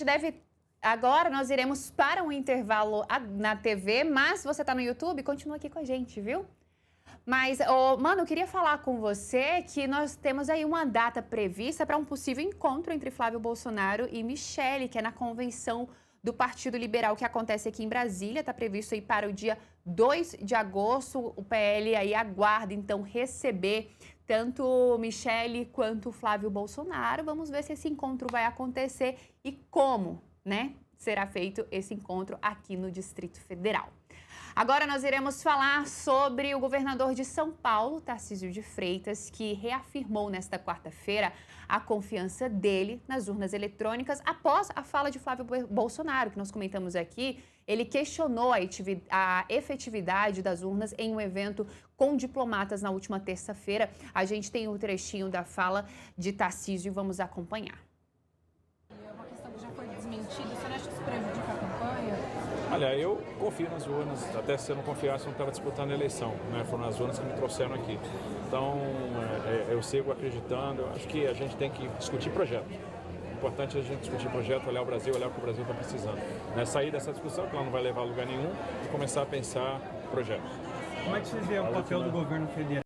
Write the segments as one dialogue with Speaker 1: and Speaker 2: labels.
Speaker 1: deve... Agora nós iremos para um intervalo na TV, mas se você está no YouTube, continua aqui com a gente, viu? Mas, mano, eu queria falar com você que nós temos aí uma data prevista para um possível encontro entre Flávio Bolsonaro e Michele, que é na convenção do Partido Liberal que acontece aqui em Brasília. Está previsto aí para o dia 2 de agosto. O PL aí aguarda, então, receber tanto Michele quanto Flávio Bolsonaro. Vamos ver se esse encontro vai acontecer e como, né, será feito esse encontro aqui no Distrito Federal. Agora nós iremos falar sobre o governador de São Paulo, Tarcísio de Freitas, que reafirmou nesta quarta-feira a confiança dele nas urnas eletrônicas após a fala de Flávio Bolsonaro, que nós comentamos aqui. Ele questionou a efetividade das urnas em um evento com diplomatas na última terça-feira. A gente tem um trechinho da fala de Tarcísio e vamos acompanhar.
Speaker 2: É uma questão que já foi desmentida. Você não acha que isso prejudica a campanha?
Speaker 3: Olha, eu confio nas urnas, até se eu não confiasse, eu não estava disputando a eleição, né? Foram as urnas que me trouxeram aqui. Então, eu sigo acreditando, eu acho que a gente tem que discutir projeto. O importante é a gente discutir projeto, olhar o Brasil, olhar o que o Brasil está precisando. Né? Sair dessa discussão, que ela não vai levar a lugar nenhum, e começar a pensar projetos.
Speaker 4: Como é que você vê o papel do governo federal?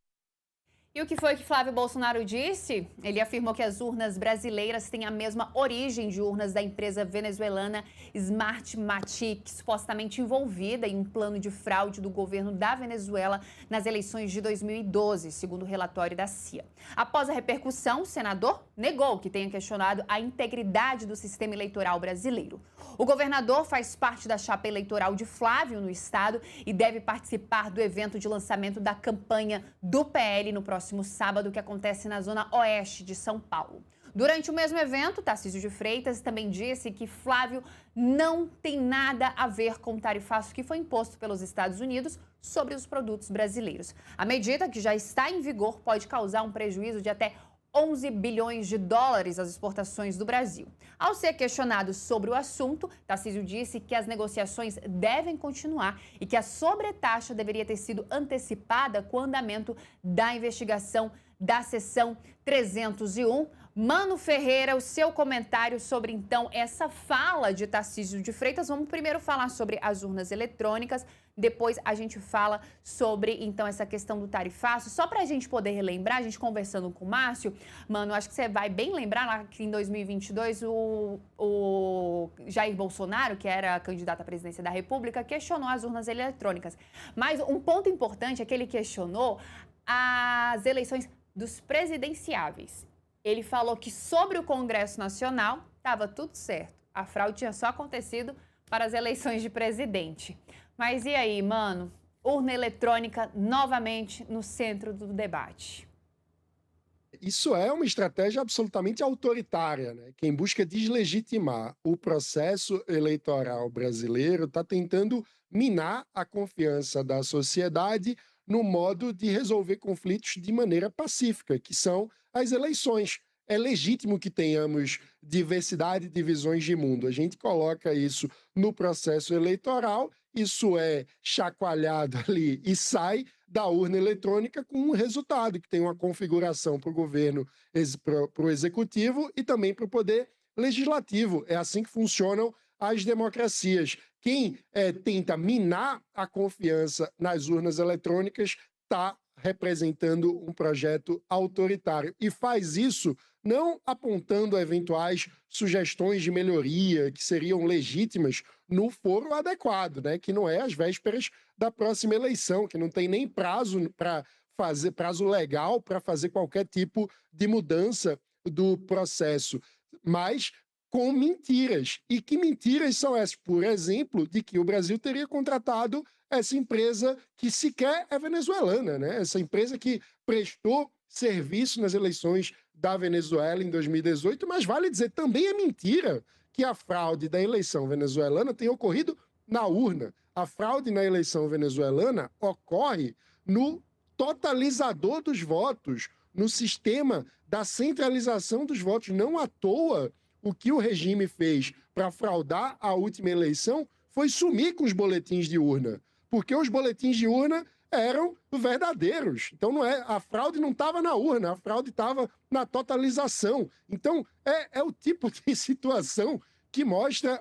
Speaker 1: E o que foi que Flávio Bolsonaro disse? Ele afirmou que as urnas brasileiras têm a mesma origem de urnas da empresa venezuelana Smartmatic, supostamente envolvida em um plano de fraude do governo da Venezuela nas eleições de 2012, segundo o relatório da CIA. Após a repercussão, o senador negou que tenha questionado a integridade do sistema eleitoral brasileiro. O governador faz parte da chapa eleitoral de Flávio no estado e deve participar do evento de lançamento da campanha do PL no próximo sábado, que acontece na zona oeste de São Paulo. Durante o mesmo evento, Tarcísio de Freitas também disse que Flávio não tem nada a ver com o tarifaço que foi imposto pelos Estados Unidos sobre os produtos brasileiros. A medida, que já está em vigor, pode causar um prejuízo de até 11 bilhões de dólares às exportações do Brasil. Ao ser questionado sobre o assunto, Tarcísio disse que as negociações devem continuar e que a sobretaxa deveria ter sido antecipada com o andamento da investigação da seção 301. Mano Ferreira, o seu comentário sobre, então, essa fala de Tarcísio de Freitas. Vamos primeiro falar sobre as urnas eletrônicas, depois a gente fala sobre, então, essa questão do tarifaço. Só para a gente poder relembrar, a gente conversando com o Márcio, mano, acho que você vai bem lembrar lá que em 2022 o Jair Bolsonaro, que era candidato à presidência da República, questionou as urnas eletrônicas. Mas um ponto importante é que ele questionou as eleições dos presidenciáveis. Ele falou que sobre o Congresso Nacional estava tudo certo. A fraude tinha só acontecido para as eleições de presidente. Mas e aí, mano? Urna eletrônica novamente no centro do debate.
Speaker 5: Isso é uma estratégia absolutamente autoritária, né? Quem busca deslegitimar o processo eleitoral brasileiro está tentando minar a confiança da sociedade no modo de resolver conflitos de maneira pacífica, que são as eleições. É legítimo que tenhamos diversidade de visões de mundo. A gente coloca isso no processo eleitoral, isso é chacoalhado ali e sai da urna eletrônica com um resultado, que tem uma configuração para o governo, para o executivo e também para o poder legislativo. É assim que funcionam as democracias. Quem tenta minar a confiança nas urnas eletrônicas está representando um projeto autoritário e faz isso não apontando eventuais sugestões de melhoria que seriam legítimas no foro adequado, né? Que não é às vésperas da próxima eleição, que não tem nem prazo para fazer, prazo legal para fazer qualquer tipo de mudança do processo, mas com mentiras. E que mentiras são essas? Por exemplo, de que o Brasil teria contratado essa empresa que sequer é venezuelana, né? Essa empresa que prestou serviço nas eleições da Venezuela em 2018, mas vale dizer, também é mentira que a fraude da eleição venezuelana tenha ocorrido na urna. A fraude na eleição venezuelana ocorre no totalizador dos votos, no sistema da centralização dos votos. Não à toa, o que o regime fez para fraudar a última eleição foi sumir com os boletins de urna, porque os boletins de urna eram verdadeiros. Então a fraude não estava na urna, a fraude estava na totalização. Então é o tipo de situação que mostra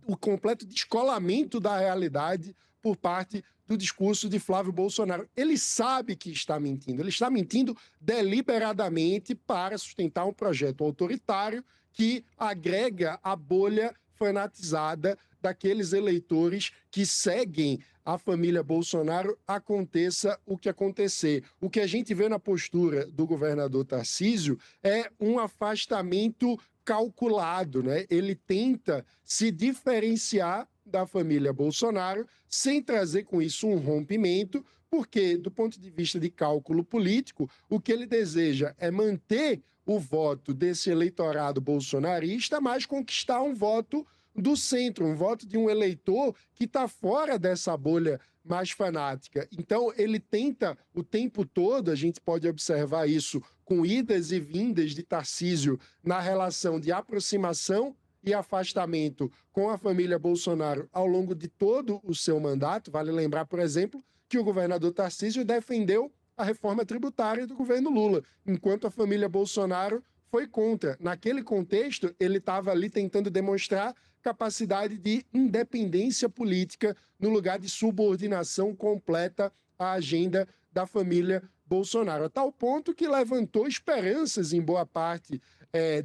Speaker 5: o completo descolamento da realidade por parte do discurso de Flávio Bolsonaro. Ele sabe que está mentindo, ele está mentindo deliberadamente para sustentar um projeto autoritário que agrega a bolha fanatizada daqueles eleitores que seguem a família Bolsonaro, aconteça o que acontecer. O que a gente vê na postura do governador Tarcísio é um afastamento calculado, né? Ele tenta se diferenciar da família Bolsonaro sem trazer com isso um rompimento, porque, do ponto de vista de cálculo político, o que ele deseja é manter o voto desse eleitorado bolsonarista, mas conquistar um voto do centro, um voto de um eleitor que está fora dessa bolha mais fanática. Então, ele tenta o tempo todo, a gente pode observar isso com idas e vindas de Tarcísio na relação de aproximação e afastamento com a família Bolsonaro ao longo de todo o seu mandato. Vale lembrar, por exemplo, que o governador Tarcísio defendeu a reforma tributária do governo Lula, enquanto a família Bolsonaro foi contra. Naquele contexto, ele estava ali tentando demonstrar capacidade de independência política no lugar de subordinação completa à agenda da família Bolsonaro, a tal ponto que levantou esperanças em boa parte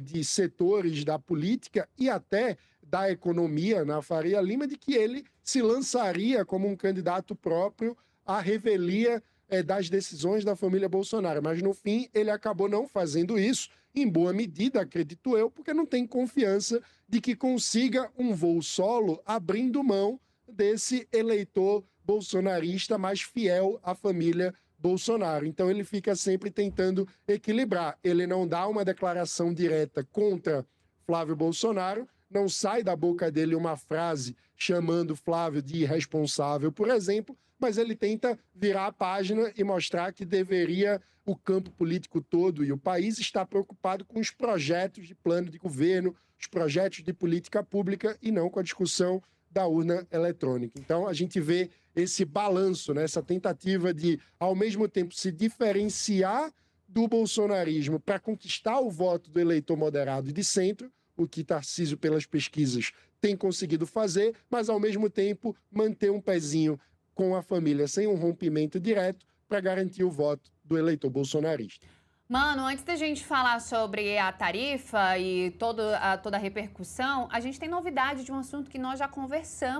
Speaker 5: de setores da política e até da economia na Faria Lima de que ele se lançaria como um candidato próprio à revelia das decisões da família Bolsonaro. Mas, no fim, ele acabou não fazendo isso, em boa medida, acredito eu, porque não tem confiança de que consiga um voo solo abrindo mão desse eleitor bolsonarista mais fiel à família Bolsonaro. Então, ele fica sempre tentando equilibrar. Ele não dá uma declaração direta contra Flávio Bolsonaro, não sai da boca dele uma frase chamando Flávio de irresponsável, por exemplo, mas ele tenta virar a página e mostrar que deveria o campo político todo e o país estar preocupado com os projetos de plano de governo, os projetos de política pública e não com a discussão da urna eletrônica. Então, a gente vê esse balanço, né, essa tentativa de, ao mesmo tempo, se diferenciar do bolsonarismo para conquistar o voto do eleitor moderado e de centro, o que Tarcísio, pelas pesquisas, tem conseguido fazer, mas, ao mesmo tempo, manter um pezinho com a família sem um rompimento direto para garantir o voto do eleitor bolsonarista.
Speaker 1: Mano, antes da gente falar sobre a tarifa e toda a repercussão, a gente tem novidade de um assunto que nós já conversamos